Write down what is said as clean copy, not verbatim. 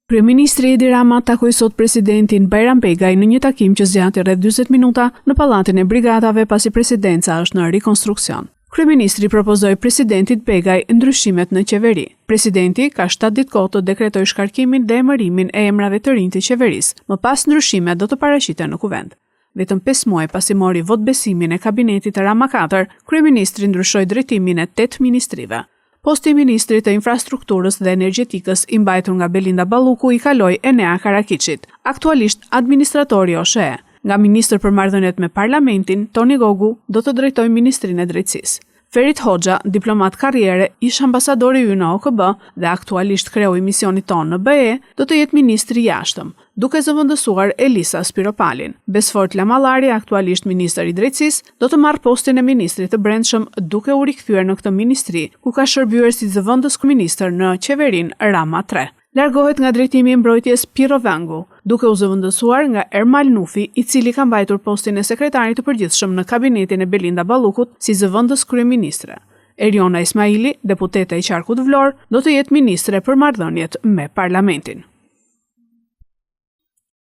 Kryeministri Edi Rama takoi sot presidentin Bajram Begaj në një takim që zgjati rreth 40 minuta në Pallatin e Brigadave pasi presidenca është në rikonstruksion. Kryeministri propozoi presidentit Begaj ndryshimet në qeveri. Presidenti ka 7 ditë kohë të dekretojë shkarkimin dhe emërimin e emrave të rinj të qeverisë. Më pas ndryshimet do të paraqiten në kuvend. Vetëm 5 muaj pasi mori votbesimin e kabinetit Rama 4, kryeministri ndryshoi drejtimin e 8 ministrive. Posti i ministrit të infrastrukturës dhe energjetikës i mbajtur nga Belinda Balluku i kaloi Enea Karakiçit, aktualisht administratori OSHE. Nga ministër për marrëdhëniet me parlamentin, Toni Gogu do të drejtojë Ministrinë e Drejtësisë. Ferit Hoxha, diplomat karriere, ish ambasadori ynë në OKB dhe aktualisht kreu i misionit tonë në BE, do të jetë ministri i jashtëm, duke zëvendësuar Elisa Spiropalin. Besfort Lamallari, aktualisht ministër i Drejtësisë, do të marrë postin e ministrit të brendshëm duke u rikthyer në këtë ministri, ku ka shërbyer si zëvendës kryeministër në qeverinë Rama 3. Largohet nga drejtimi i mbrojtjes Piro Vangu, duke u zëvendësuar nga Ermal Nufi, i cili ka mbajtur postin e sekretarit të përgjithshëm në kabinetin e Belinda Ballukut si zëvendës kryeministre. Eriona Ismaili, deputete e Qarkut Vlorë, do të jetë ministre për marrëdhëniet me parlamentin.